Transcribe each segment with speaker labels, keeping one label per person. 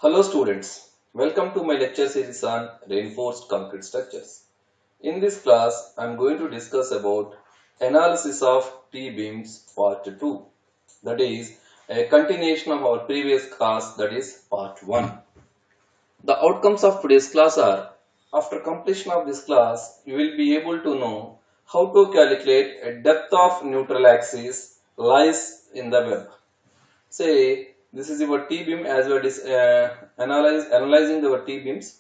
Speaker 1: Hello students, welcome to my lecture series on reinforced concrete structures. In this class, I am going to discuss about analysis of T-beams part 2. That is a continuation of our previous class, that is part 1. The outcomes of today's class are, after completion of this class, you will be able to know how to calculate a depth of neutral axis lies in the web. Say this is your T-beam as we are analyzing our T-beams.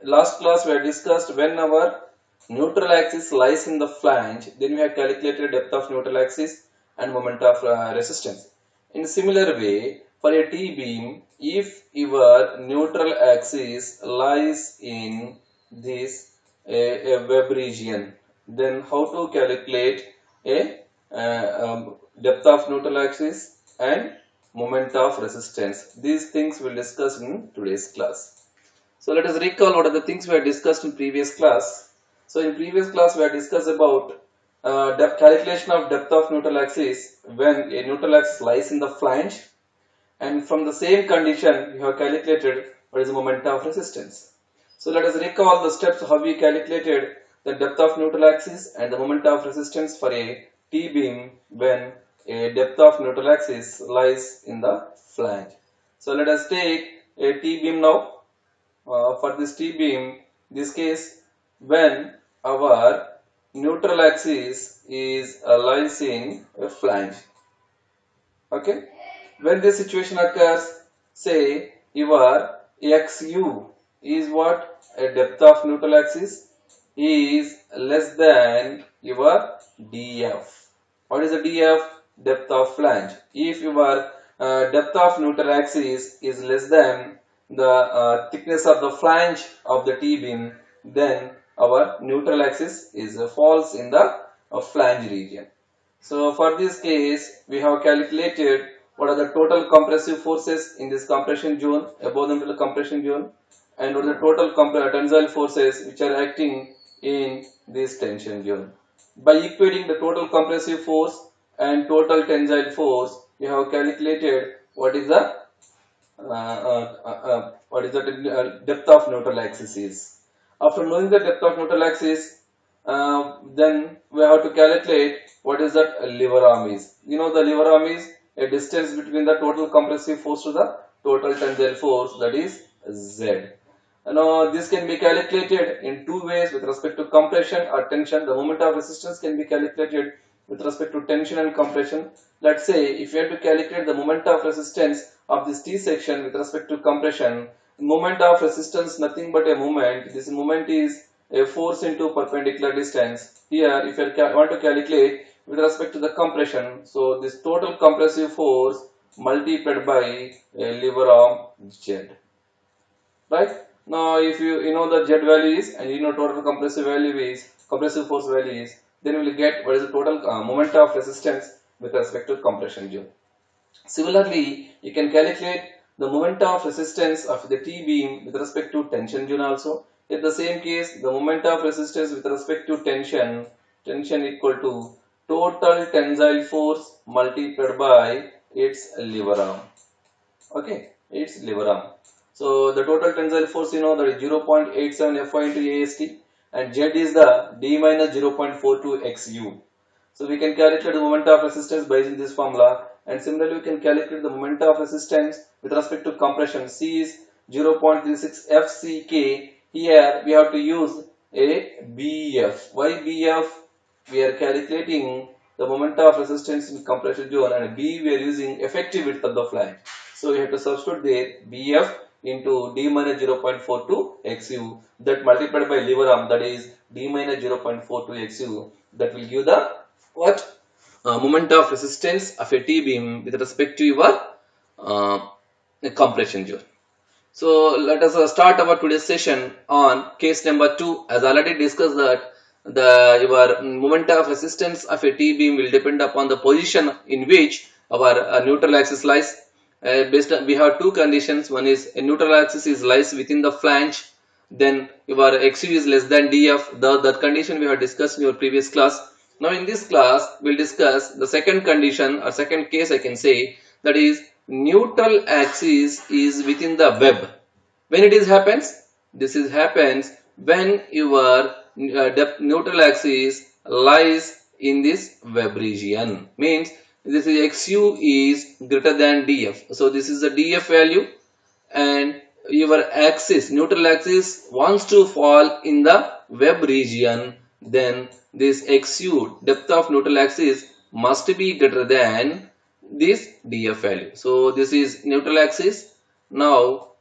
Speaker 1: Last class we had discussed when our neutral axis lies in the flange, then we have calculated depth of neutral axis and moment of resistance. In a similar way, for a T-beam, if your neutral axis lies in this a web region, then how to calculate a depth of neutral axis and moment of resistance. These things we'll discuss in today's class. So let us recall what are the things we had discussed in previous class. So in previous class we had discussed about calculation of depth of neutral axis when a neutral axis lies in the flange, and from the same condition we have calculated what is the moment of resistance. So let us recall the steps how we calculated the depth of neutral axis and the moment of resistance for a T-beam when a depth of neutral axis lies in the flange. So let us take a T-beam now. For this T-beam, this case when our neutral axis is lies in a flange. Okay, when this situation occurs, say your XU is what? A depth of neutral axis is less than your DF. What is the DF? Depth of flange. If your depth of neutral axis is less than the thickness of the flange of the T-beam, then our neutral axis is falls in the flange region. So for this case, we have calculated what are the total compressive forces in this compression zone, above the middle compression zone, and what are the total tensile forces which are acting in this tension zone. By equating the total compressive force and total tensile force, we have calculated what is the depth of neutral axis is. After knowing the depth of neutral axis, then we have to calculate what is that lever arm is. You know the lever arm is a distance between the total compressive force to the total tensile force, that is Z. Now this can be calculated in two ways with respect to compression or tension. The moment of resistance can be calculated with respect to tension and compression. Let's say if you have to calculate the moment of resistance of this T section with respect to compression, moment of resistance nothing but a moment. This moment is a force into perpendicular distance. Here if you want to calculate with respect to the compression, so this total compressive force multiplied by a lever arm Z. Right? Now if you know the Z value is and you know total compressive force value is, then you will get what is the total moment of resistance with respect to compression zone. Similarly, you can calculate the moment of resistance of the T-beam with respect to tension zone also. In the same case, the moment of resistance with respect to tension equal to total tensile force multiplied by its lever arm. Okay, its lever arm. So the total tensile force you know that is 0.87 Fy into AST, and Z is the D minus 0.42 XU. So we can calculate the moment of resistance by using this formula, and similarly we can calculate the moment of resistance with respect to compression. C is 0.36 FCK. Here we have to use a BF. Why BF? We are calculating the moment of resistance in compression zone, and B we are using effective width of the flange. So we have to substitute there BF into D minus 0.42 XU, that multiplied by lever arm, that is D minus 0.42 XU, that will give the what? Moment of resistance of a T-beam with respect to your compression zone. So let us start our today's session on case number 2. As already discussed that your moment of resistance of a T-beam will depend upon the position in which our neutral axis lies. Based on, we have two conditions. One is a neutral axis is lies within the flange, then your XU is less than DF. That condition we have discussed in your previous class. Now in this class we'll discuss the second condition or second case I can say, that is neutral axis is within the web. When it is happens, this is happens when your neutral axis lies in this web region. Means this is xu is greater than df. So this is the df value, and your axis, neutral axis, wants to fall in the web region, then this xu, depth of neutral axis, must be greater than this df value. So this is neutral axis. Now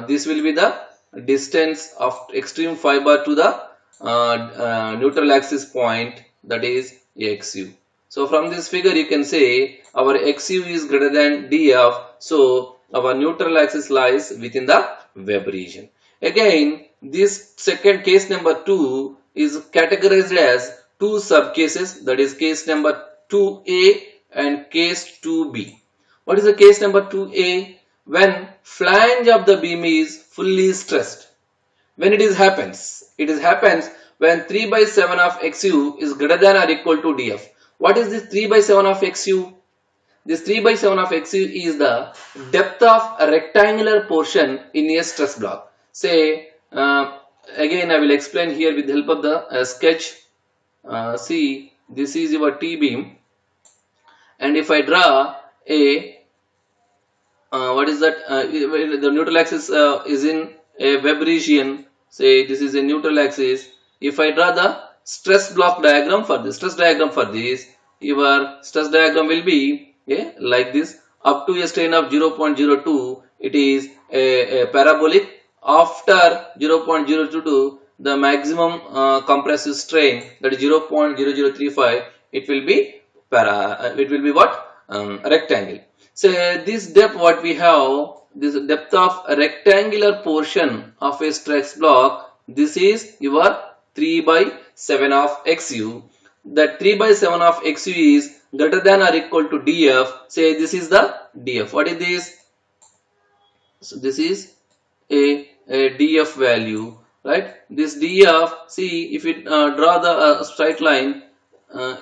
Speaker 1: this will be the distance of extreme fiber to the neutral axis point, that is xu. So from this figure you can say our xu is greater than df, so our neutral axis lies within the web region. Again, this second case number 2 is categorized as two subcases, that is case number 2a and case 2b. What is the case number 2a? When flange of the beam is fully stressed. When it happens when 3 by 7 of xu is greater than or equal to df. What is this 3 by 7 of xu? This 3 by 7 of xu is the depth of a rectangular portion in a stress block. Say, again I will explain here with the help of the sketch. See, this is your T-beam, and if I draw a what is that? The neutral axis is in a web region. Say this is a neutral axis. If I draw the stress block diagram for this, your stress diagram will be like this. Up to a strain of 0.02, it is a parabolic. After 0.022, the maximum compressive strain, that is 0.0035, it will be rectangle. So this depth what we have, this depth of a rectangular portion of a stress block, this is your 3 by 7 of xu. That 3 by 7 of xu is greater than or equal to df. Say this is the df. What is this? So this is a df value, right? This df, see, if you draw the straight line,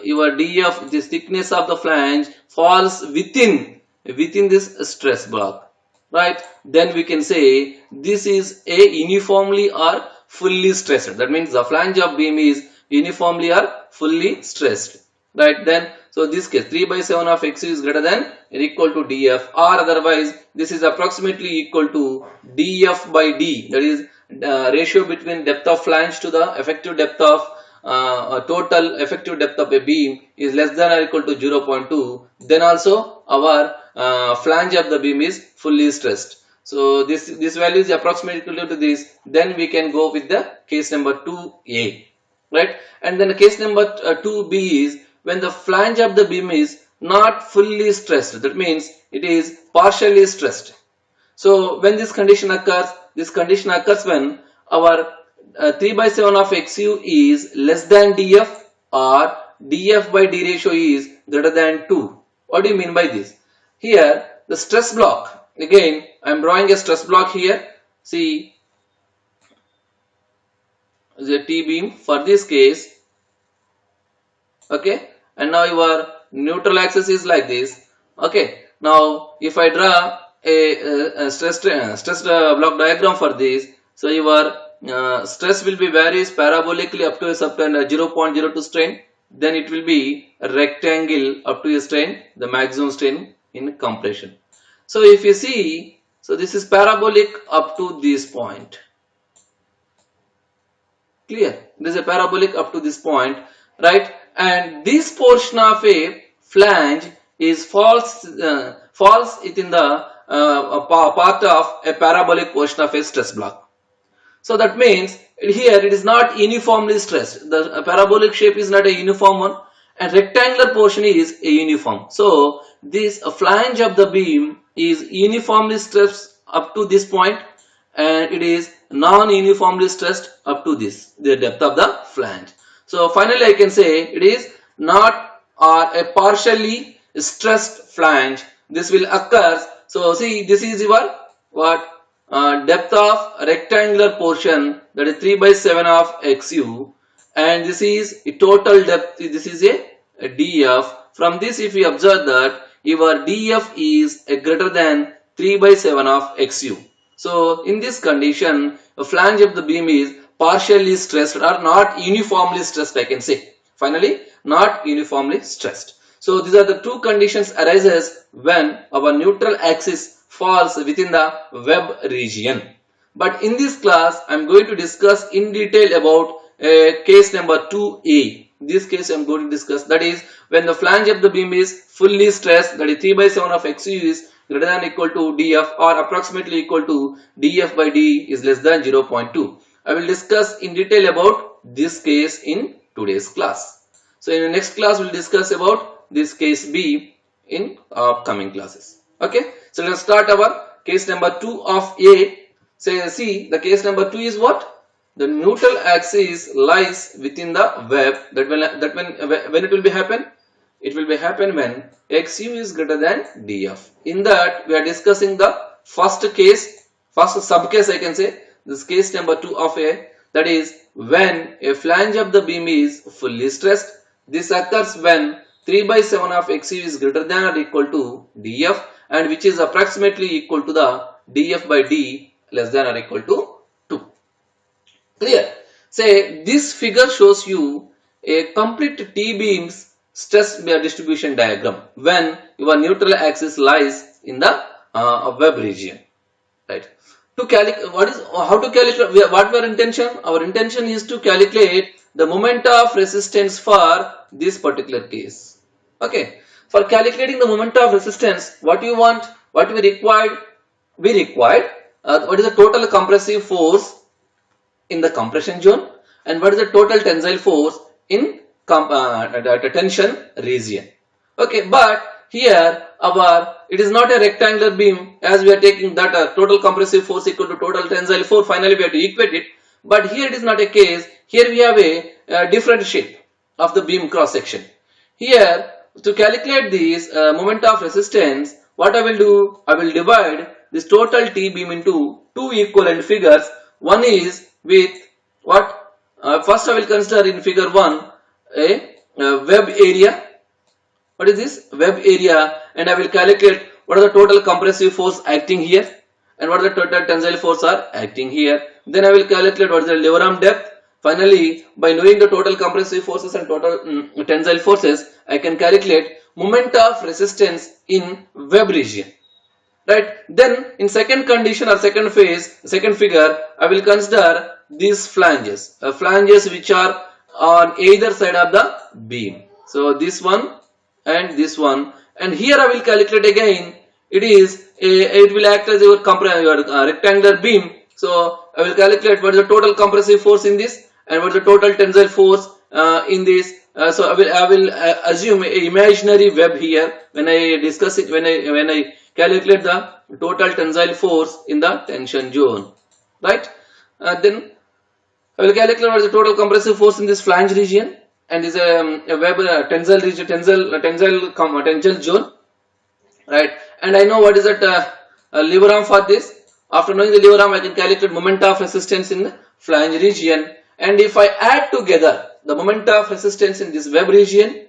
Speaker 1: your df, this thickness of the flange, falls within this stress block, right? Then we can say this is a uniformly or fully stressed. That means the flange of beam is uniformly or fully stressed, right? Then so this case 3 by 7 of xu is greater than or equal to df, or otherwise this is approximately equal to df by d, that is ratio between depth of flange to the effective depth of total effective depth of a beam is less than or equal to 0.2. Then also our flange of the beam is fully stressed. So this value is approximately equal to this. Then we can go with the case number 2a, right? And then the case number 2b is when the flange of the beam is not fully stressed. That means it is partially stressed. So when this condition occurs when our 3 by 7 of xu is less than df, or df by d ratio is greater than 2. What do you mean by this? Here the stress block, again I am drawing a stress block here. See, the T-beam for this case, okay, and now your neutral axis is like this. Okay, now if I draw a stress block diagram for this, so your stress will be varies parabolically up to a certain 0.02 strain. Then it will be a rectangle up to a strain, the maximum strain in compression. So if you see, so this is parabolic up to this point. Clear? This is a parabolic up to this point, right? And this portion of a flange is falls within the part of a parabolic portion of a stress block. So that means here it is not uniformly stressed. The parabolic shape is not a uniform one, and rectangular portion is a uniform. So this flange of the beam is uniformly stressed up to this point, and it is non-uniformly stressed up to this, the depth of the flange. So finally I can say it is not or a partially stressed flange. This will occur. So see, this is your what? Depth of rectangular portion, that is 3 by 7 of xu, and this is total depth, this is a df. From this if we observe that your DF is greater than 3 by 7 of XU. So in this condition, a flange of the beam is partially stressed or not uniformly stressed, I can say. Finally, not uniformly stressed. So these are the two conditions arises when our neutral axis falls within the web region. But in this class, I am going to discuss in detail about case number 2a. This case I am going to discuss, that is when the flange of the beam is fully stressed, that is 3 by 7 of XU is greater than or equal to DF or approximately equal to DF by D is less than 0.2. I will discuss in detail about this case in today's class. So in the next class we will discuss about this case B in upcoming classes. Okay, so let us start our case number 2 of A. Say, see, the case number 2 is what? The neutral axis lies within the web. When it will be happen? It will be happen when XU is greater than DF. In that we are discussing the first case, first subcase I can say. This case number 2 of A, that is when a flange of the beam is fully stressed. This occurs when 3 by 7 of XU is greater than or equal to DF and which is approximately equal to the DF by D less than or equal to 2. Clear? Say this figure shows you a complete T-beams stress distribution diagram when your neutral axis lies in the web region. Right? To calculate how to calculate what our intention? Our intention is to calculate the moment of resistance for this particular case. Okay. For calculating the moment of resistance, what you want, what we required, what is the total compressive force in the compression zone and what is the total tensile force in the tension region. Okay, but here it is not a rectangular beam as we are taking that total compressive force equal to total tensile force. Finally, we have to equate it. But here it is not a case. Here we have a different shape of the beam cross section. Here to calculate this moment of resistance, what I will do? I will divide this total T beam into two equivalent figures. One is with what? First I will consider in figure 1 a web area. What is this? Web area, and I will calculate what are the total compressive force acting here and what are the total tensile force are acting here. Then I will calculate what is the lever arm depth. Finally, by knowing the total compressive forces and total tensile forces, I can calculate moment of resistance in web region. Right? Then in second condition or second phase, second figure, I will consider these flanges, flanges which are on either side of the beam. So this one and this one, and here I will calculate again. It will act as your rectangular beam. So I will calculate what is the total compressive force in this and what is the total tensile force in this. So I will assume an imaginary web here when I discuss it, when I calculate the total tensile force in the tension zone, right? Then I will calculate what is the total compressive force in this flange region and is a web tensile region, tensile zone, right? And I know what is that lever arm for this. After knowing the lever arm, I can calculate moment of resistance in the flange region. And if I add together the moment of resistance in this web region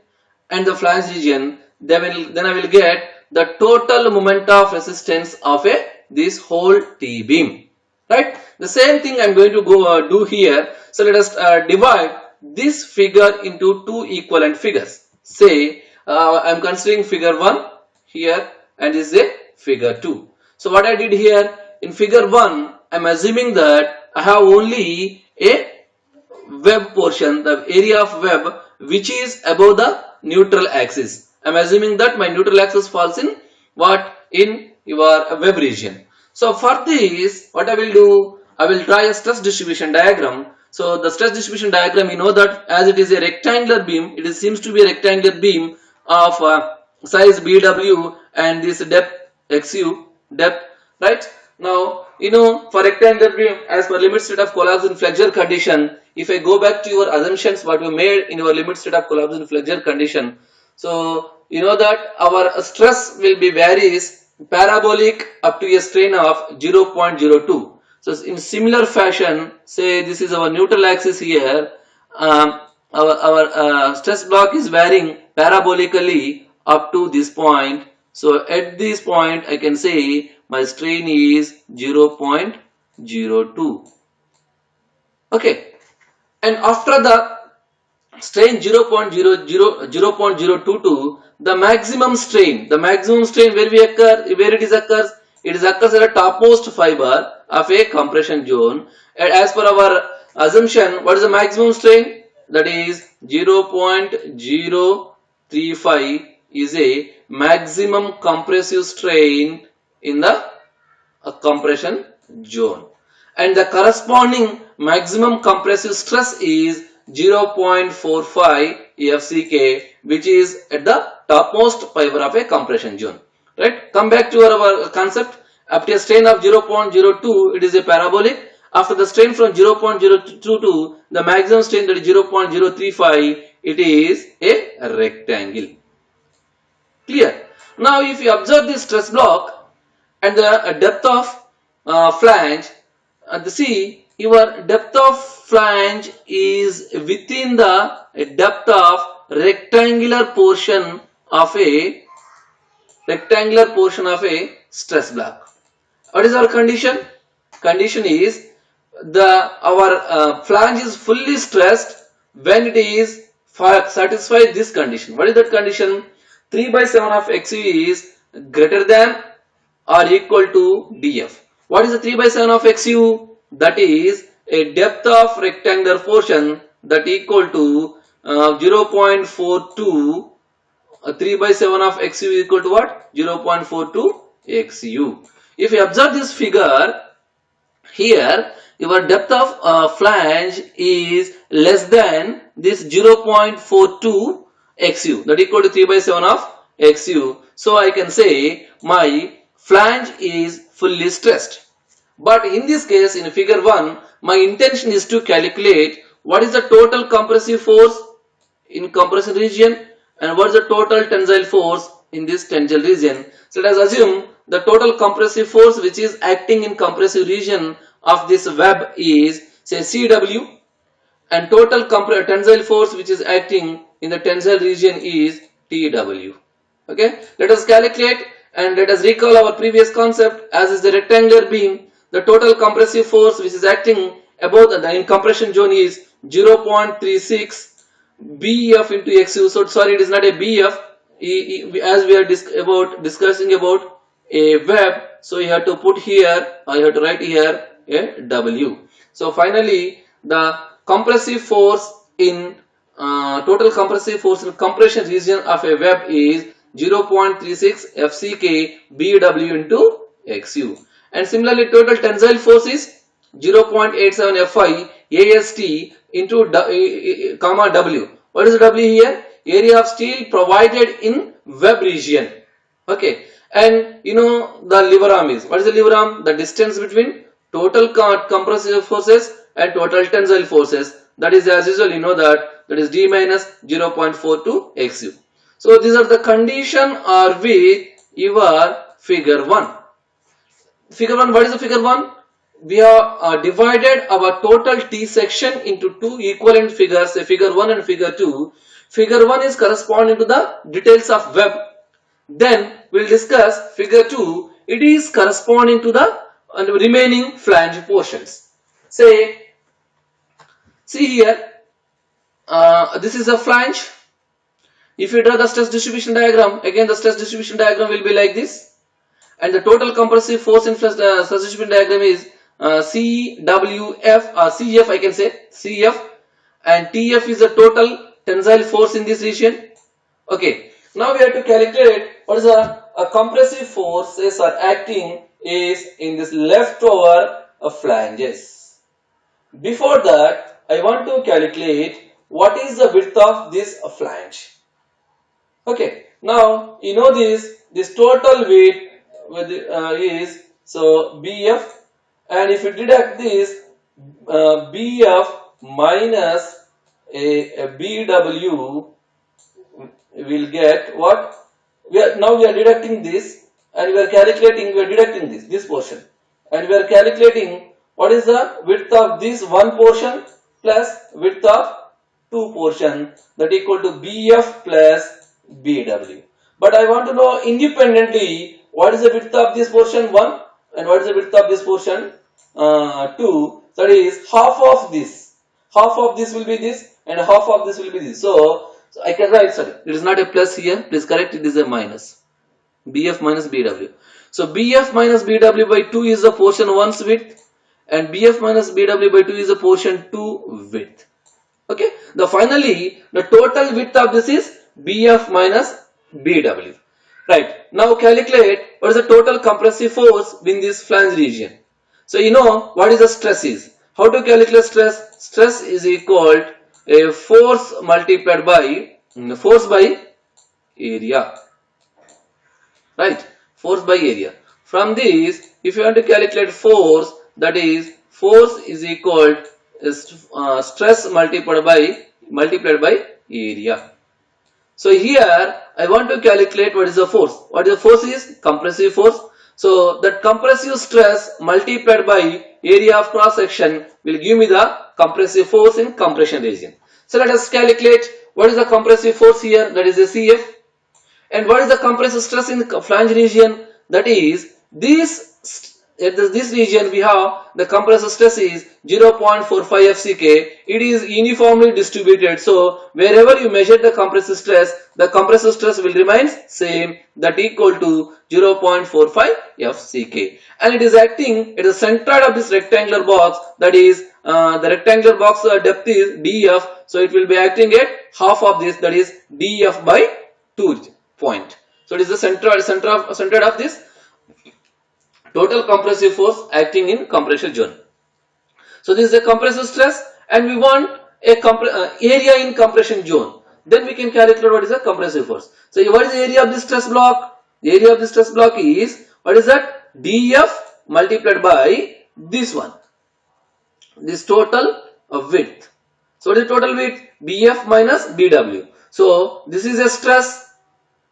Speaker 1: and the flange region, then I will get the total moment of resistance of this whole T beam. Right? The same thing I am going to do here. So let us divide this figure into two equivalent figures. Say I am considering figure 1 here and this is a figure 2. So what I did here in figure 1, I am assuming that I have only a web portion, the area of web which is above the neutral axis. I am assuming that my neutral axis falls in what? In your web region. So for this, what I will do? I will draw a stress distribution diagram. So the stress distribution diagram, you know that as it is a rectangular beam, it seems to be a rectangular beam of size BW and this depth XU depth, right? Now, you know, for rectangular beam, as per limit state of collapse in flexure condition, if I go back to your assumptions what you made in your limit state of collapse in flexure condition, so you know that our stress will be varies parabolic up to a strain of 0.02. So in similar fashion, say this is our neutral axis here, our stress block is varying parabolically up to this point So at this point I can say my strain is 0.02. Okay, and after the strain 0.022, the maximum strain where it is occurs at the topmost fiber of a compression zone, and as per our assumption, what is the maximum strain? That is 0.035 is a maximum compressive strain in the compression zone, and the corresponding maximum compressive stress is 0.45 FCK, which is at the topmost fiber of a compression zone. Right? Come back to our concept. After a strain of 0.02, it is a parabolic. After the strain from 0.022, the maximum strain, that is 0.035, it is a rectangle. Clear? Now, if you observe this stress block and the depth of flange, see, your depth of flange is within the depth of rectangular portion of a stress block. What is our condition? Condition is our flange is fully stressed when it is satisfy this condition. What is that condition? 3 by 7 of XU is greater than or equal to df. What is the 3 by 7 of XU? That is a depth of rectangular portion that equal to 0.42. 3 by 7 of XU equal to what? 0.42 XU. If you observe this figure, here your depth of flange is less than this 0.42 XU, that equal to 3 by 7 of XU. So I can say my flange is fully stressed. But in this case, in figure 1, my intention is to calculate what is the total compressive force in compression region and what is the total tensile force in this tensile region. So let us assume the total compressive force which is acting in compressive region of this web is say CW, and total tensile force which is acting in the tensile region is TW. Okay, let us calculate and let us recall our previous concept. As is the rectangular beam, the total compressive force which is acting above in compression zone is 0.36 BF into XU. So sorry, it is not a BF. As we are discussing about a web, so you have to put here, or you have to write here a W. So finally, the compressive force in total compressive force in compression region of a web is 0.36 FCK BW into XU. And similarly, total tensile force is 0.87 Fi AST into comma W. What is W here? Area of steel provided in web region. Okay, and you know the lever arm is, what is the lever arm? The distance between total compressive forces and total tensile forces. That is, as usual, you know that is D minus 0.42 XU. So these are the condition are with your figure 1. Figure 1, what is the figure 1? We have divided our total T section into two equivalent figures, say figure 1 and figure 2. Figure 1 is corresponding to the details of web. Then we will discuss figure 2. It is corresponding to the remaining flange portions. Say, see here, this is a flange. If you draw the stress distribution diagram, again the stress distribution diagram will be like this. And the total compressive force in stress distribution diagram is CWF or CF, I can say CF, and TF is the total tensile force in this region. Okay, now we have to calculate what is the compressive forces are acting is in this leftover flanges. Before that, I want to calculate what is the width of this flange. Okay, now you know this total width is so BF, and if you deduct this BF minus a BW, will get what? Now we are deducting this, and we are deducting this portion, and we are calculating what is the width of this one portion plus width of two portion, that equal to BF plus BW. But I want to know independently what is the width of this portion 1 and what is the width of this portion 2. That is half of this. Half of this will be this and half of this will be this. So I can write, sorry, it is not a plus here. Please correct, it is a minus. BF minus BW. So BF minus BW by 2 is the portion 1's width and BF minus BW by 2 is the portion 2 width. Okay. Finally the total width of this is BF minus BW. Right. Now calculate what is the total compressive force in this flange region. So you know what is the stress is. How to calculate stress? Stress is equal to a force multiplied by force by area. Right. Force by area. From this, if you want to calculate force, that is force is equal to stress multiplied by area. So here I want to calculate what is the force. What is the force is? Compressive force. So that compressive stress multiplied by area of cross section will give me the compressive force in compression region. So let us calculate what is the compressive force here, that is the CF, and what is the compressive stress in the flange region, that is this. At this region we have the compressive stress is 0.45 FCK. It is uniformly distributed. So wherever you measure the compressive stress will remain same, that equal to 0.45 FCK. And it is acting at the center of this rectangular box, that is the rectangular box depth is DF. So it will be acting at half of this, that is DF by 2 point. So it is the center of this total compressive force acting in compression zone. So this is a compressive stress and we want a area in compression zone. Then we can calculate what is the compressive force. So what is the area of this stress block? The area of this stress block is, what is that? DF multiplied by this one. This total width. So what is the total width? BF minus BW. So this is a stress,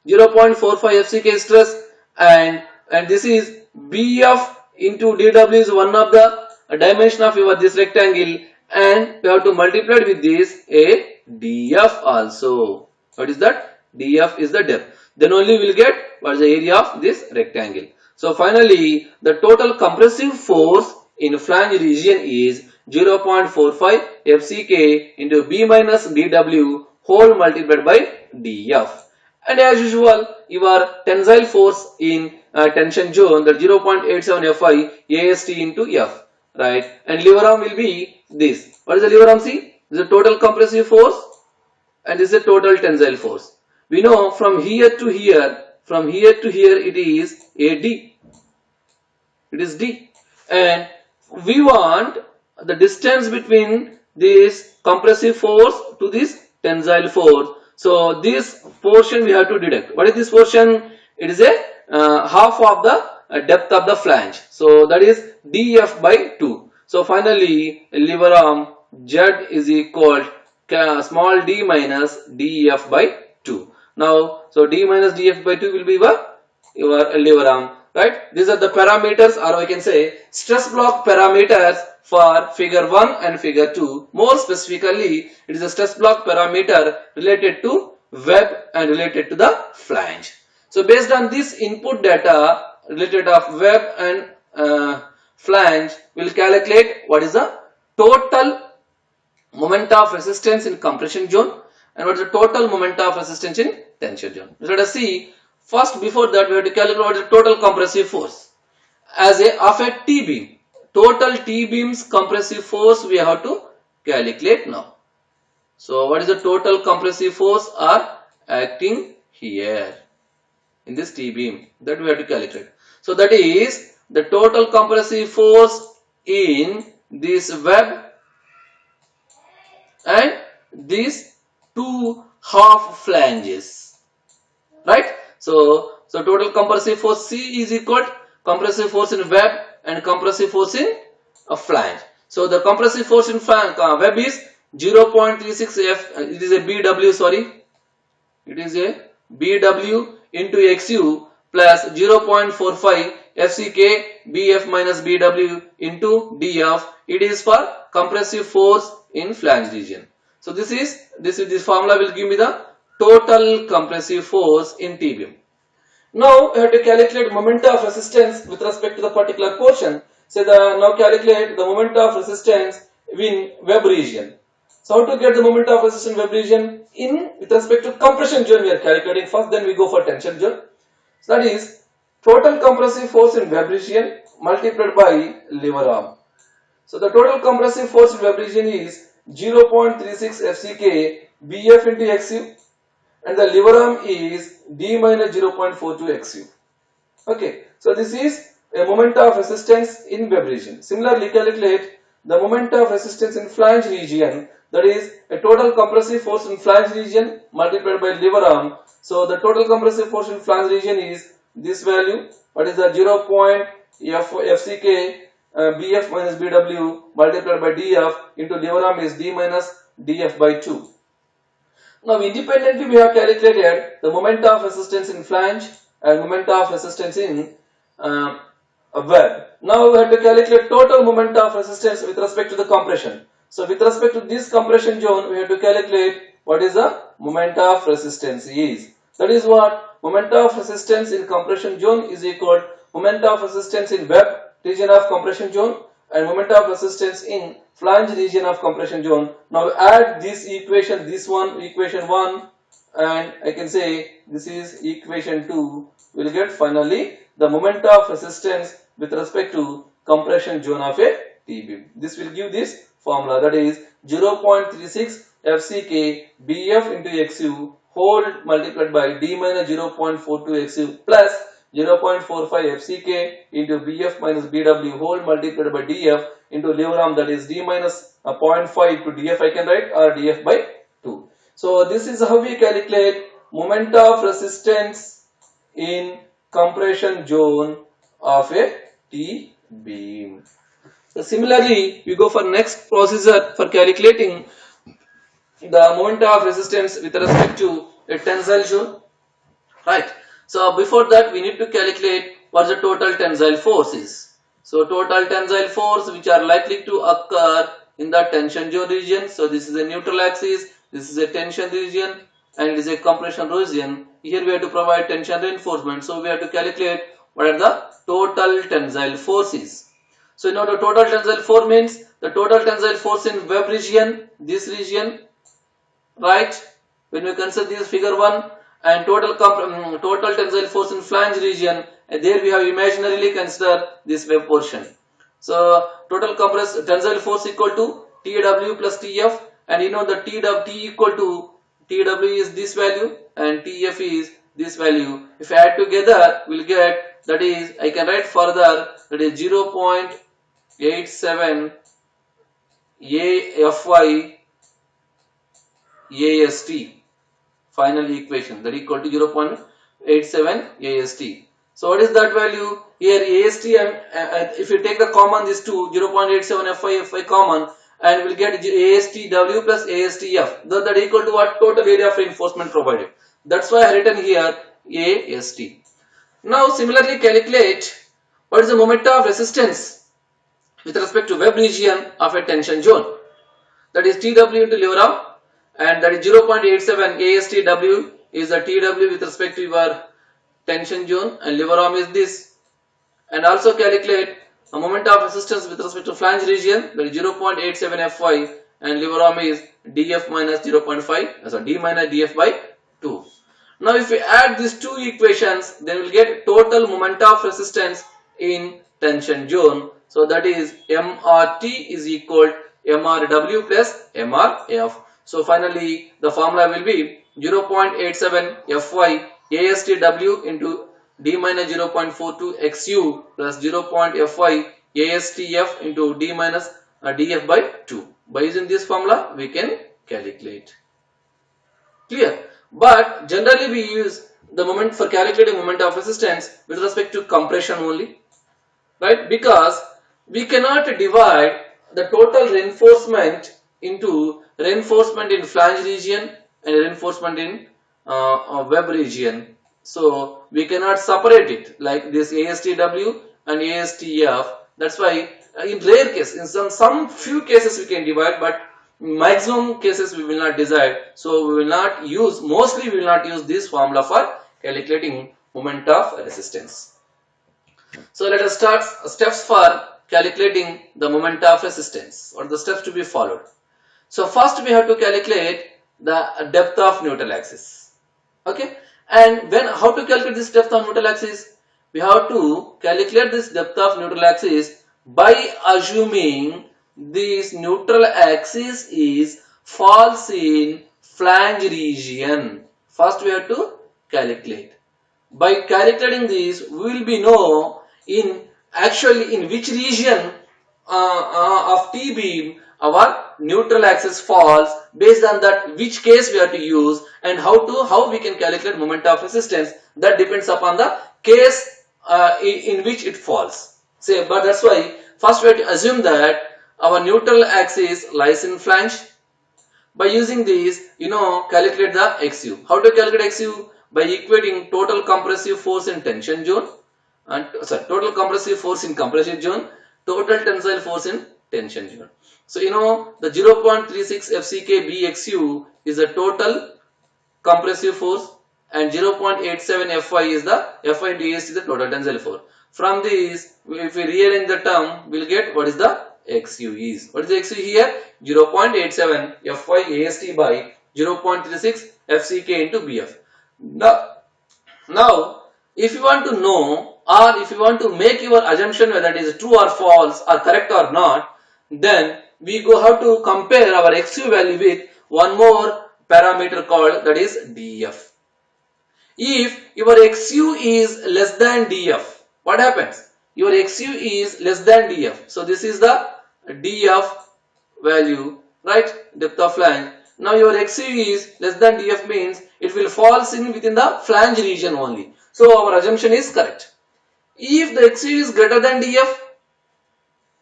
Speaker 1: 0.45 FCK stress, and this is BF into DW is one of the dimension of this rectangle, and we have to multiply with this a DF also. What is that? DF is the depth. Then only we will get what is the area of this rectangle. So finally the total compressive force in flange region is 0.45 FCK into B minus BW whole multiplied by DF. And as usual, your tensile force in tension zone, that 0.87 Fi AST into F, right? And lever arm will be this. What is the lever arm? See, this is the total compressive force and this is the total tensile force. We know from here to here it is AD. It is D. And we want the distance between this compressive force to this tensile force. So this portion we have to deduct. What is this portion? It is a half of the depth of the flange. So that is DF by 2. So finally lever arm Z is equal to small d minus DF by 2. Now so D minus DF by 2 will be your lever arm, right? These are the parameters, or I can say stress block parameters for figure 1 and figure 2. More specifically, it is a stress block parameter related to web and related to the flange. So based on this input data related of web and flange, we will calculate what is the total moment of resistance in compression zone and what is the total moment of resistance in tension zone. Let us see. First, before that, we have to calculate what is the total compressive force of a T-beam. Total T-beam's compressive force we have to calculate now. So what is the total compressive force are acting here in this T-beam, that we have to calculate. So that is the total compressive force in this web and these two half flanges, right? So total compressive force C is equal to compressive force in web and compressive force in a flange. So the compressive force in web is 0.36 F. It is a BW. Sorry, it is a BW into XU plus 0.45 FCK BF minus BW into DF. It is for compressive force in flange region. So this formula will give me the total compressive force in T-beam. Now we have to calculate moment of resistance with respect to the particular portion. So now calculate the moment of resistance in Webb region. So how to get the moment of resistance Webb region in with respect to compression zone we are calculating first, then we go for tension zone. So that is total compressive force in Webb region multiplied by lever arm. So the total compressive force in Webb region is 0.36 FCK BF into XU, and the lever arm is D minus 0.42 XU. Okay, so this is a moment of resistance in Webb region. Similarly, calculate the moment of resistance in flange region, that is a total compressive force in flange region multiplied by lever arm. So the total compressive force in flange region is this value, what is the 0. FCK BF minus BW multiplied by DF into lever arm is D minus DF by 2. Now independently we have calculated the moment of resistance in flange and moment of resistance in web. Now we have to calculate total moment of resistance with respect to the compression. So with respect to this compression zone, we have to calculate what is the moment of resistance is. That is what moment of resistance in compression zone is equal moment of resistance in web region of compression zone and moment of resistance in flange region of compression zone. Now add this equation, this one, equation 1, and I can say this is equation 2. We will get finally the moment of resistance with respect to compression zone of a T-beam. This will give this formula, that is 0.36 FCK BF into XU whole multiplied by D minus 0.42 XU plus 0.45 FCK into BF minus BW whole multiplied by DF into lever arm, that is D minus 0.5 to DF I can write, or DF by 2. So this is how we calculate moment of resistance in compression zone of a T-beam. So similarly, we go for next procedure for calculating the moment of resistance with respect to a tensile zone, right? So before that we need to calculate what the total tensile force is. So total tensile force which are likely to occur in the tension zone region. So this is a neutral axis, this is a tension region, and it is a compression region. Here we have to provide tension reinforcement. So we have to calculate what are the total tensile forces. So you know the total tensile force means the total tensile force in web region, this region, right? When we consider this figure 1, and total tensile force in flange region, and there we have imaginarily consider this web portion. So total tensile force equal to TW plus TF, and you know the T equal to TW is this value and TF is this value. If I add together, we'll get, that is, I can write further, that is 0.87 AFY AST. Final equation, that equal to 0.87 AST. So what is that value? Here AST, if you take the common, these two, 0.87 FY common, and we'll get ASTW plus ASTF. That equal to what? Total area of reinforcement provided. That's why I written here AST. Now similarly calculate what is the moment of resistance with respect to web region of a tension zone. That is TW into lever arm, and that is 0.87 ASTW is the TW with respect to your tension zone, and lever arm is this. And also calculate a moment of resistance with respect to flange region, that is 0.87 Fy, and lever arm is dF minus 0.5, so d minus dF by 2. Now if we add these two equations, then we will get total moment of resistance in tension zone. So that is MRT is equal MRW plus MRF. So finally the formula will be 0.87 Fy ASTW into d minus 0.42 XU plus 0.Fy ASTF into d minus dF by 2. By using this formula we can calculate. Clear? But generally we use the moment for calculating moment of resistance with respect to compression only, right? Because we cannot divide the total reinforcement into reinforcement in flange region and reinforcement in web region. So we cannot separate it like this ASTW and ASTF. That's why in rare case, in some few cases we can divide, but maximum cases we will not decide. So we will not use, mostly we will not use this formula for calculating moment of resistance. So let us start steps for calculating the moment of resistance. What are the steps to be followed? So first we have to calculate the depth of neutral axis. Okay, and when how to calculate this depth of neutral axis? We have to calculate this depth of neutral axis by assuming this neutral axis is falls in flange region. First we have to calculate. By calculating this, we will be know in actually in which region of T beam our neutral axis falls. Based on that, which case we have to use and how we can calculate moment of resistance. That depends upon the case in which it falls. Say, but that's why first we have to assume that our neutral axis lies in flange. By using these, calculate the XU. How to calculate XU? By equating total compressive force in tension zone and total compressive force in compression zone, total tensile force in tension zone. So the 0.36 FCK BXU is the total compressive force and 0.87 Fy is the Fy into AST is the total tensile force. From this, if we rearrange the term, we'll get what is the XU is. What is the XU here? 0.87 Fy AST by 0.36 FCK into BF. Now, if you want to know or if you want to make your assumption whether it is true or false or correct or not, then we go have to compare our XU value with one more parameter called that is DF. If your XU is less than DF, what happens? Your XU is less than DF. So this is the DF value, right? Depth of flange. Now your XU is less than DF means it will falls in within the flange region only. So our assumption is correct. If the XU is greater than DF,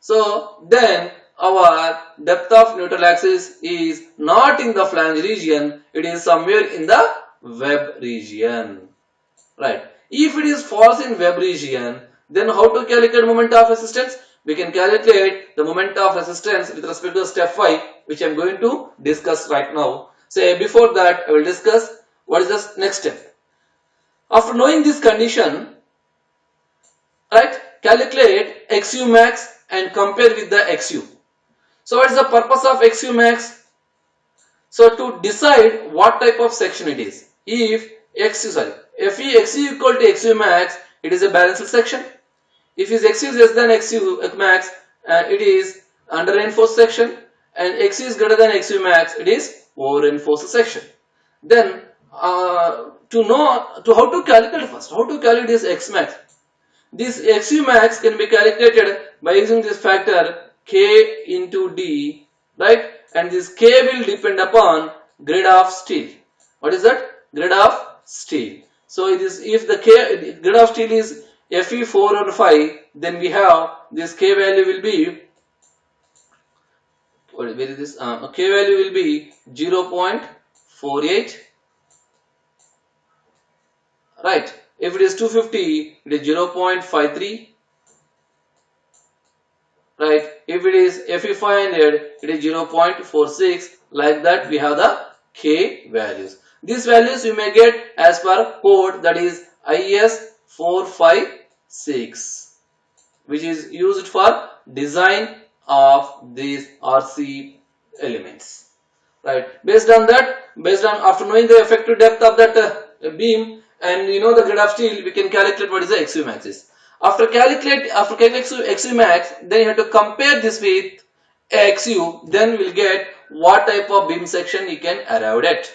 Speaker 1: so then our depth of neutral axis is not in the flange region, it is somewhere in the web region, right? If it is falls in web region, then how to calculate moment of resistance? We can calculate the moment of resistance with respect to step 5, which I am going to discuss right now. So before that, I will discuss what is the next step. After knowing this condition, right, calculate XU max and compare with the XU. So what is the purpose of XU max? So to decide what type of section it is. If XU equal to XU max, it is a balanced section. If XU is less than XU max, it is under reinforced section, and XU is greater than XU max, it is over reinforced section. Then to know how to calculate first, how to calculate this X max. This XU max can be calculated by using this factor K into D, right? And this K will depend upon grade of steel. What is that? Grade of steel. So it is, if the grade of steel is Fe 415, then we have this K value will be, where is this? K value will be 0.48, right? If it is 250, it is 0.53, right? If it is Fe 500, it is 0.46. Like that, we have the K values. These values you may get as per code, that is IS 456, which is used for design of these RC elements, right? Based on after knowing the effective depth of that beam and the grade of steel, we can calculate what is the XU max is. After calculating XU max, then you have to compare this with XU, then we'll get what type of beam section you can arrive at,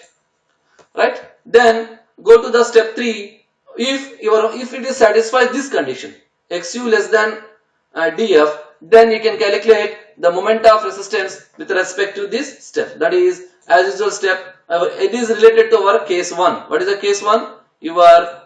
Speaker 1: right? Then go to the step 3. If it is satisfied this condition, XU less than DF, then you can calculate the moment of resistance with respect to this step. That is, as usual step, it is related to our case 1. What is the case 1? Your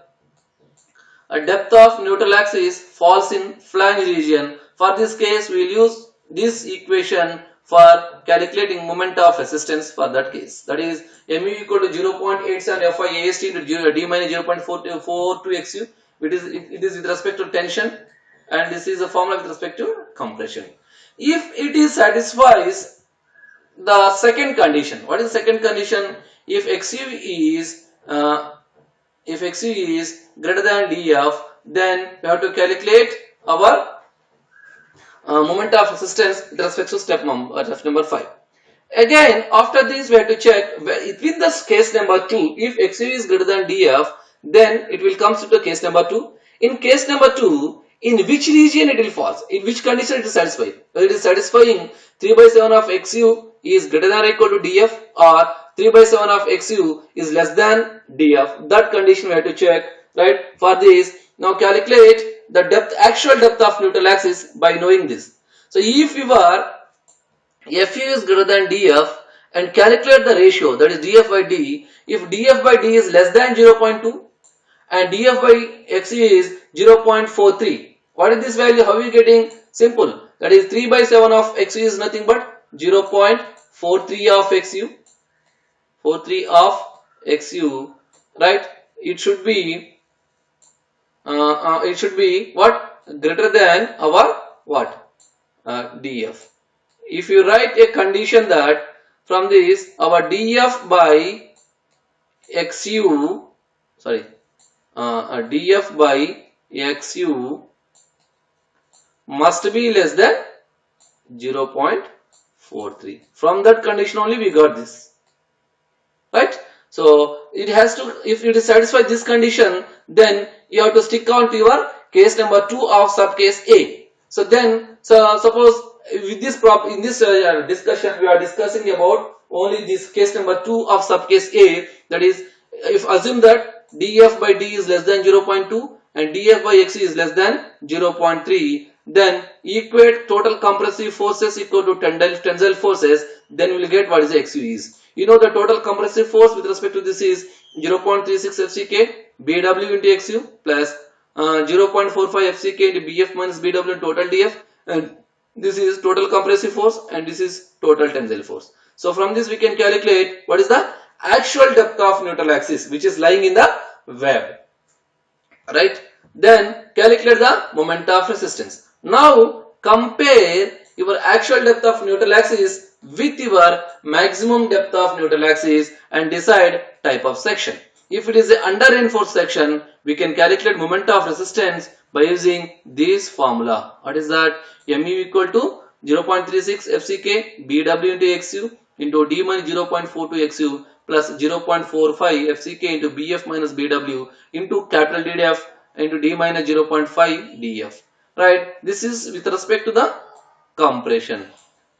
Speaker 1: depth of neutral axis falls in flange region. For this case, we will use this equation for calculating moment of resistance for that case. That is, mu equal to 0.87 Fy AST into D minus 0.42 XU. It is with respect to tension, and this is a formula with respect to compression. If it is satisfies the second condition, what is the second condition? If XU is if XU is greater than DF, then we have to calculate our moment of resistance with respect to step number 5. Again, after this, we have to check within the case number 2, if XU is greater than DF, then it will come to case number 2. In case number 2, in which region it will fall, in which condition it is satisfied. Whether it is satisfying 3 by 7 of XU is greater than or equal to DF, or 3 by 7 of XU is less than DF. That condition we have to check, right? For this, now calculate the depth, actual depth of neutral axis by knowing this. So if your FU is greater than DF and calculate the ratio, that is DF by D. If DF by D is less than 0.2 and DF by XU is 0.43, what is this value? How are you getting? Simple. That is 3 by 7 of XU is nothing but 0.43 of XU. 43 of XU, right? It should be what? Greater than our what? DF. If you write a condition that from this our DF by XU, sorry, DF by XU must be less than 0.43. From that condition only we got this, right? So it has to, if it is satisfied this condition, then you have to stick on to your case number 2 of subcase A. So then, suppose with this in this discussion we are discussing about only this case number 2 of subcase A, that is, if assume that DF by D is less than 0.2 and DF by XU is less than 0.3, then equate total compressive forces equal to tensile forces, then we will get what is the XU is. You know the total compressive force with respect to this is 0.36 FCK BW into XU plus 0.45 FCK into BF minus BW total DF, and this is total compressive force and this is total tensile force. So from this we can calculate what is the actual depth of neutral axis which is lying in the web, right? Then calculate the moment of resistance. Now compare your actual depth of neutral axis with your maximum depth of neutral axis and decide type of section. If it is an under reinforced section, we can calculate moment of resistance by using this formula. What is that? Mu equal to 0.36 FCK BW into XU into D minus 0.42 XU plus 0.45 FCK into BF minus BW into capital DF into D minus 0.5 DF. Right? This is with respect to the compression.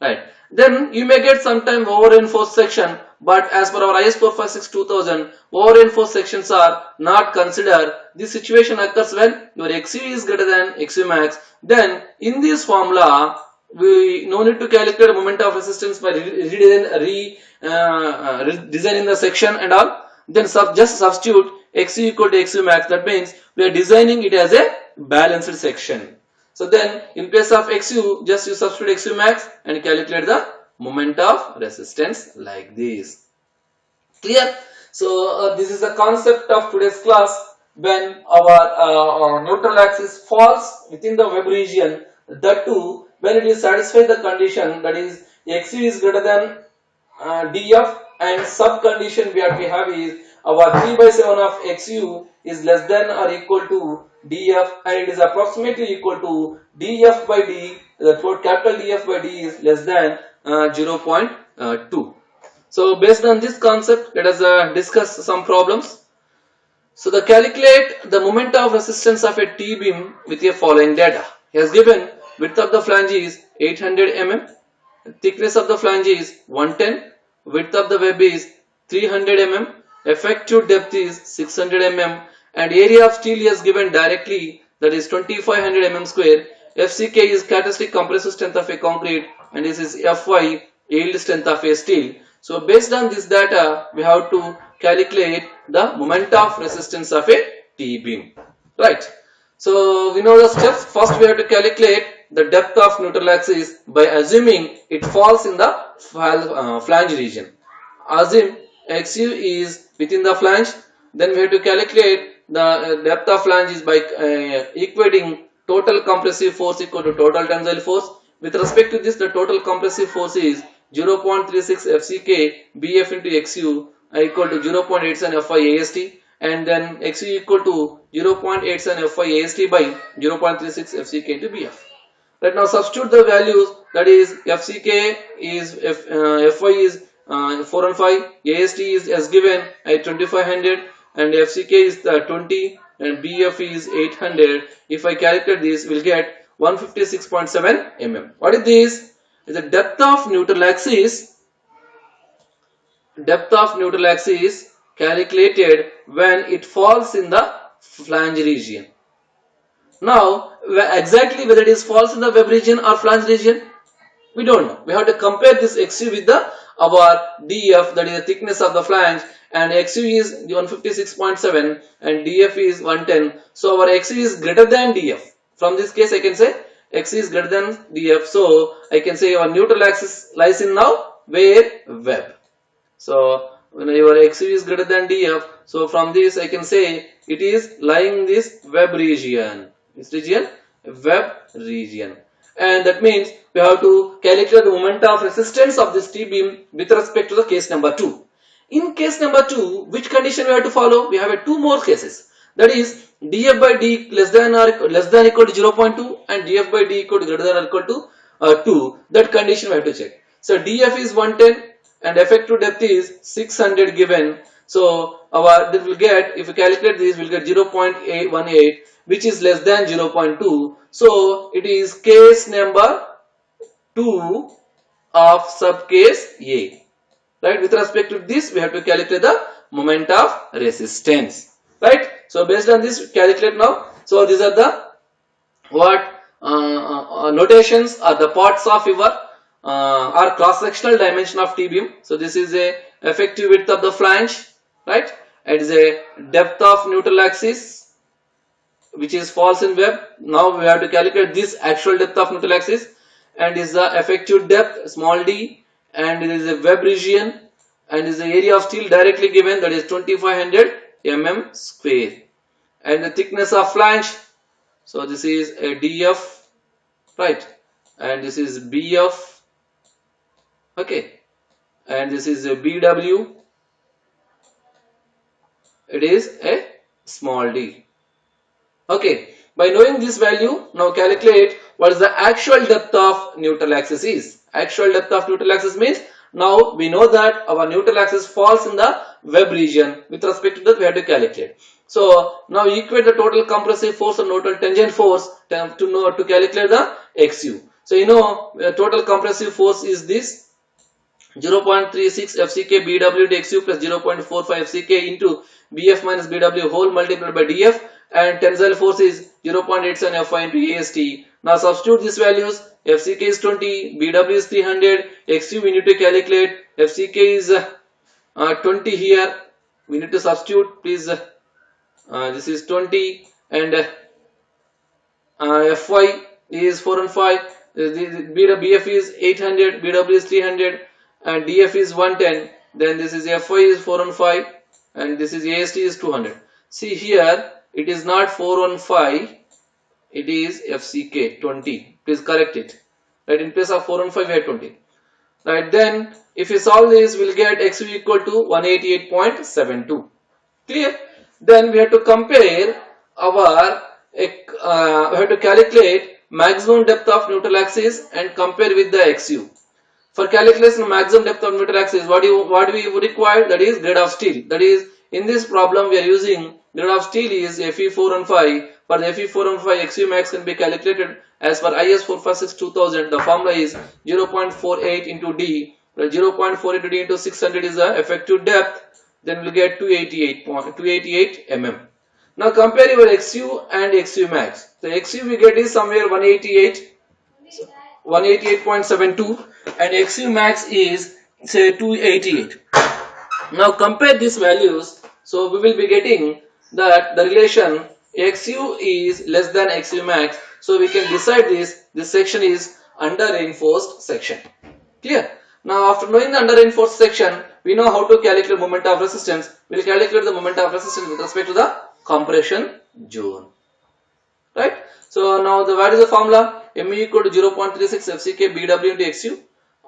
Speaker 1: Right? Then you may get sometime over reinforced section, but as per our IS 456-2000, over reinforced sections are not considered. This situation occurs when your XU is greater than XU max. Then in this formula, we no need to calculate moment of resistance by redesigning the section and all. Then just substitute XU equal to XU max. That means we are designing it as a balanced section. So then in place of XU, just you substitute XU max and calculate the moment of resistance like this. Clear? So this is the concept of today's class. When our neutral axis falls within the web region, that too when it is satisfied the condition, that is XU is greater than DF, and sub condition we have is our 3 by 7 of XU is less than or equal to DF, and it is approximately equal to DF by D, the capital DF by D is less than 0.2. So based on this concept, let us discuss some problems. So the calculate the moment of resistance of a T-beam with the following data. He has given width of the flange is 800 mm, thickness of the flange is 110, width of the web is 300 mm, effective depth is 600 mm, and area of steel is given directly, that is 2500 mm square. FCK is characteristic compressive strength of a concrete, and this is Fy yield strength of a steel. So based on this data, we have to calculate the moment of resistance of a T-beam. Right. So we know the steps. First we have to calculate the depth of neutral axis by assuming it falls in the flange region. Assume XU is within the flange. Then we have to calculate the depth of flange is by equating total compressive force equal to total tensile force. With respect to this, the total compressive force is 0.36 FCK BF into XU equal to 0.87 Fy AST, and then XU equal to 0.87 Fy AST by 0.36 FCK into BF. Right, now substitute the values, that is FCK is Fy is 415, AST is as given at 2500 and FCK is 20 and BF is 800. If I calculate this, we'll get 156.7 mm. What is this? Is the depth of neutral axis. Depth of neutral axis calculated when it falls in the flange region. Now, exactly whether it is falls in the web region or flange region, we don't know. We have to compare this XU with our DF, that is the thickness of the flange, and XU is 156.7 and DF is 110. So our XU is greater than DF. From this case, I can say XU is greater than DF. So I can say our neutral axis lies in now where? Web. So when your XU is greater than DF, so from this I can say it is lying in this web region. This region, web region, and that means we have to calculate the moment of resistance of this T-beam with respect to the case number 2. In case number 2, which condition we have to follow? We have two more cases. That is dF by d less than equal to 0.2 and dF by d equal to greater than or equal to 2. That condition we have to check. So dF is 110 and effective depth is 600 given. So our that will get, if we calculate this, we will get 0.818, which is less than 0.2. So it is case number 2 of subcase A. Right, with respect to this, we have to calculate the moment of resistance. Right, so based on this, calculate now. So these are the what notations are the parts of your or cross-sectional dimension of T-beam. So this is a effective width of the flange, right? It is a depth of neutral axis, which is falls in web. Now we have to calculate this actual depth of neutral axis, and is the effective depth small d, and it is a web region, and is the area of steel directly given, that is 2500 mm square, and the thickness of flange. So this is a DF, right, and this is BF. Okay, and this is a BW. It is a small d. Okay, by knowing this value, now calculate what is the actual depth of neutral axis is. Actual depth of neutral axis means now we know that our neutral axis falls in the web region. With respect to that, we have to calculate. So now equate the total compressive force and total tangent force to calculate the XU. So you know total compressive force is this 0.36 FCK BW into XU plus 0.45 FCK into BF minus BW whole multiplied by DF, and tensile force is 0.87 Fy into AST. Now substitute these values. FCK is 20, BW is 300, XU we need to calculate. FCK is 20 here. We need to substitute. Please, this is 20 and Fy is 4 and 5. BF is 800, BW is 300, and DF is 110. Then this is Fy is 4 and 5, and this is AST is 200. See here, it is not 415, it is FCK 20. Please correct it. Right, in place of 415 we have 20. Right, then if we solve this, we will get XU equal to 188.72. Clear? Then we have to compare our we have to calculate maximum depth of neutral axis and compare with the XU. For calculation of maximum depth of neutral axis, what we require, that is grade of steel. That is, in this problem we are using grade of steel is Fe4 and 5. For the Fe4 and 5, XU max can be calculated as per IS 456-2000. The formula is 0.48 into D. 0.48 into D into 600 is the effective depth. Then we will get 288 mm. Now compare your XU and XU max. The XU we get is somewhere 188.72, and XU max is say 288. Now compare these values. So we will be getting that the relation XU is less than XU max. So we can decide this section is under reinforced section. Clear? Now after knowing the under reinforced section, we know how to calculate moment of resistance. We will calculate the moment of resistance with respect to the compression zone. Right? So now what is the formula? Mu equal to 0.36 FCK BW into XU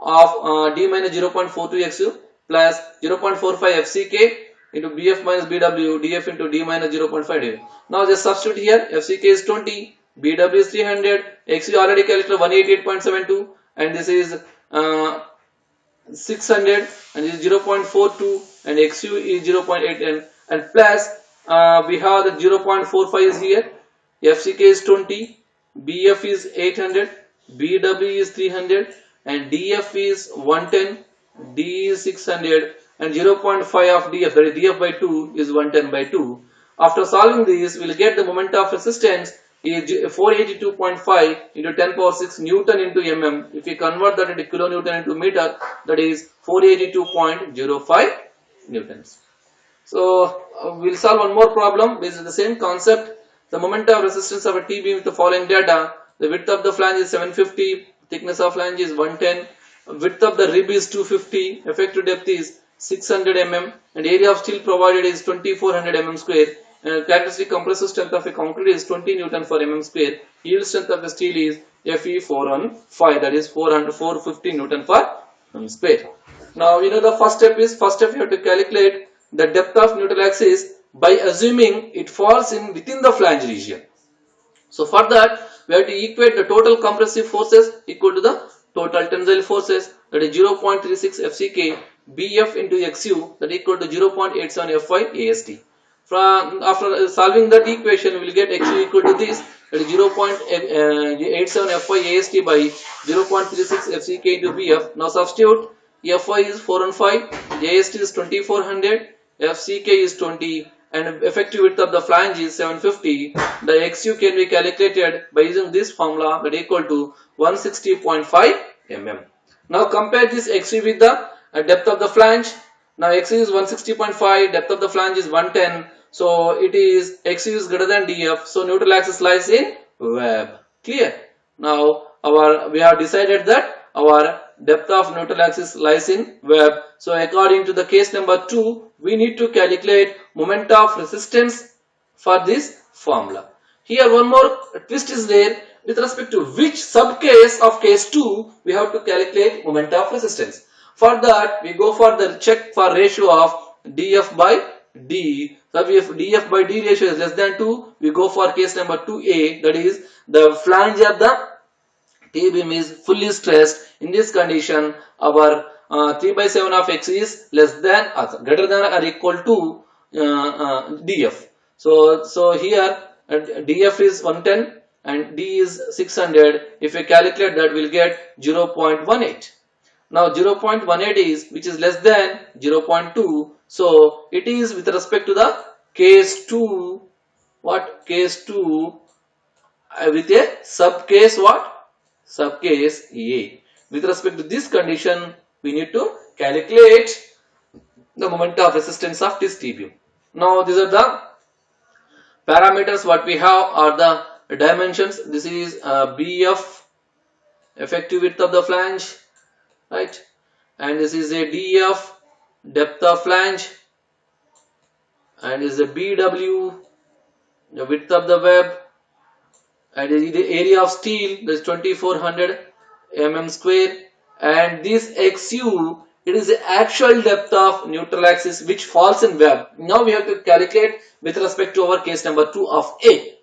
Speaker 1: of D minus 0.42 XU plus 0.45 FCK into BF minus BW, DF into D minus 0.5 df. Now just substitute here, FCK is 20, BW is 300, XU already calculated 188.72, and this is 600, and this is 0.42, and XU is 0.8, and plus we have the 0.45 is here, FCK is 20, BF is 800, BW is 300, and DF is 110, D is 600, and 0.5 of DF, that is DF by 2 is 110 by 2. After solving this, we will get the moment of resistance is 482.5 into 10 power 6 Newton into mm. If we convert that into kilonewton into meter, that is 482.05 newtons. So we'll solve one more problem based on the same concept. The moment of resistance of a T-beam with the following data: the width of the flange is 750, thickness of flange is 110, width of the rib is 250, effective depth is 600 mm, and area of steel provided is 2400 mm square. Characteristic compressive strength of a concrete is 20 Newton per mm square. Yield strength of the steel is Fe415, that is 450 Newton per mm square. Now you know the first step you have to calculate the depth of neutral axis by assuming it falls in within the flange region. So for that we have to equate the total compressive forces equal to the total tensile forces, that is 0.36 FCK BF into XU, that is equal to 0.87 Fy AST. After solving that equation, we will get XU equal to this, that is 0.87 Fy AST by 0.36 FCK into BF. Now substitute, Fy is 415, AST is 2400, FCK is 20, and effective width of the flange is 750. The XU can be calculated by using this formula, that is equal to 160.5 mm. Now compare this XU with the depth of the flange. Now XU is 160.5, depth of the flange is 110. So it is XU is greater than DF. So neutral axis lies in web. Clear? Now we have decided that our depth of neutral axis lies in web. So according to the case number 2, we need to calculate moment of resistance for this formula. Here one more twist is there, with respect to which subcase of case 2 we have to calculate moment of resistance. For that we go for the check for ratio of DF by D. So if DF by D ratio is less than 2, we go for case number 2A, that is the flange of the T-beam is fully stressed. In this condition, our 3 by 7 of X is less than greater than or equal to DF. So here DF is 110 and D is 600. If we calculate that, we'll get 0.18. Now 0.18 is, which is less than 0.2. So it is with respect to the case 2. What? Case 2 with a subcase what? Subcase A. With respect to this condition, we need to calculate the moment of resistance of this T-beam. Now these are the parameters what we have are the dimensions. This is BF, effective width of the flange, right? And this is a DF, depth of flange, and this is a BW, the width of the web, and the area of steel, that is 2400 mm square, and this XU, it is the actual depth of neutral axis which falls in web. Now we have to calculate with respect to our case number 2 of A.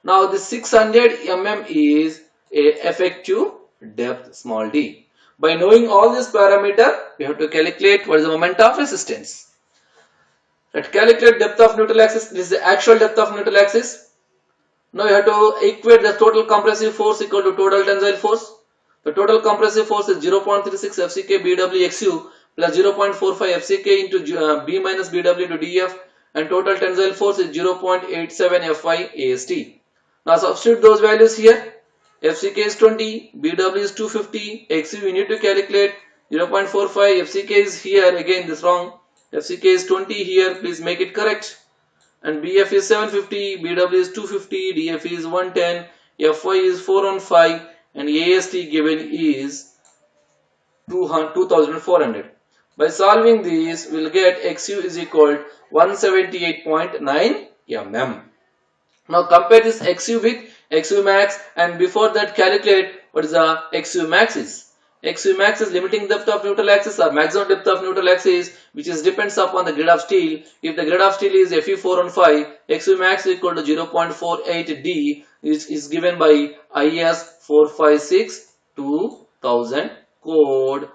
Speaker 1: Now this 600 mm is a effective depth, small d. By knowing all this parameter, we have to calculate what is the moment of resistance. Let's calculate depth of neutral axis. This is the actual depth of neutral axis. Now you have to equate the total compressive force equal to total tensile force. The total compressive force is 0.36 FCK BW XU plus 0.45 FCK into B minus BW into DF, and total tensile force is 0.87 Fy AST. Now substitute those values here. FCK is 20, BW is 250, XU we need to calculate 0.45, FCK is here, again this wrong, FCK is 20 here, please make it correct. And BF is 750, BW is 250, DF is 110, Fy is 415, and AST given is 2400. By solving this, we will get XU is equal 178.9 mm. Now compare this XU with XU max, and before that calculate what is the XU max is. XU max is limiting depth of neutral axis or maximum depth of neutral axis, which is depends upon the grade of steel. If the grade of steel is Fe415, XU max is equal to 0.48 D, which is given by IS 456 2000 code,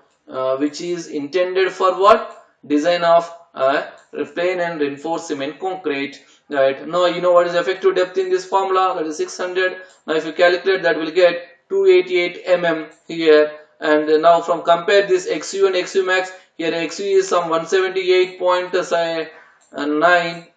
Speaker 1: which is intended for what? Design of plain and reinforced cement concrete. Right now, you know what is effective depth in this formula, that is 600. Now if you calculate that, we'll get 288 mm here. And now from compare this XU and XU max, here XU is some 178.9,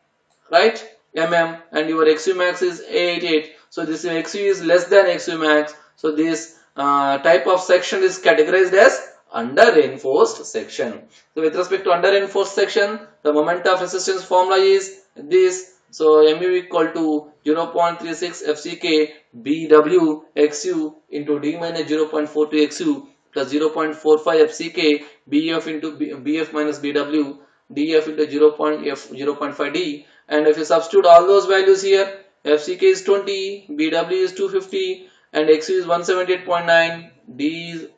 Speaker 1: right, mm, and your XU max is 88. So this XU is less than XU max. So this type of section is categorized as under reinforced section. So with respect to under reinforced section, the moment of resistance formula is this. So mu equal to 0.36 FCK BW XU into D minus 0.42 XU plus 0.45 FCK BF into BF minus BW DF into 0.5 D. And if you substitute all those values here, FCK is 20, BW is 250, and XU is 178.9, D is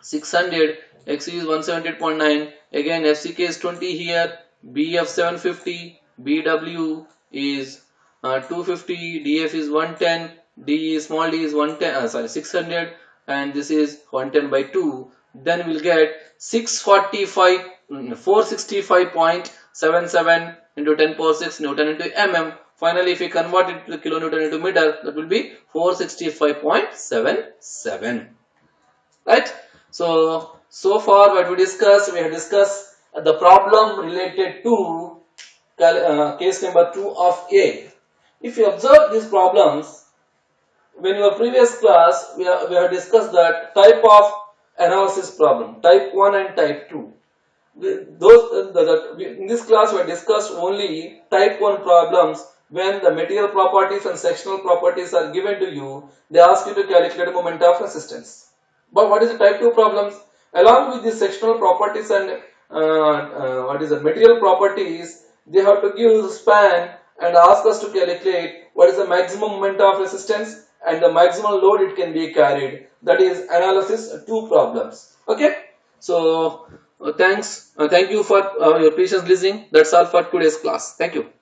Speaker 1: 600, XU is 178.9, again FCK is 20 here, BF 750, BW is 250, DF is 110, D is small d is 110, 600, and this is 110 by 2. Then we'll get 465.77 into 10 power 6 Newton into mm. Finally, if we convert it to kilonewton into meter, that will be 465.77. Right? So far what we discussed, we have discussed the problem related to case number 2 of A. If you observe these problems, when your previous class, we have discussed that type of analysis problem, type 1 and type 2. In this class we have discussed only type 1 problems. When the material properties and sectional properties are given to you, they ask you to calculate moment of resistance. But what is the type 2 problems? Along with the sectional properties and what is the material properties, they have to give span and ask us to calculate what is the maximum moment of resistance and the maximum load it can be carried. That is analysis 2 problems. Okay. So thank you for your patience listening. That's all for today's class. Thank you.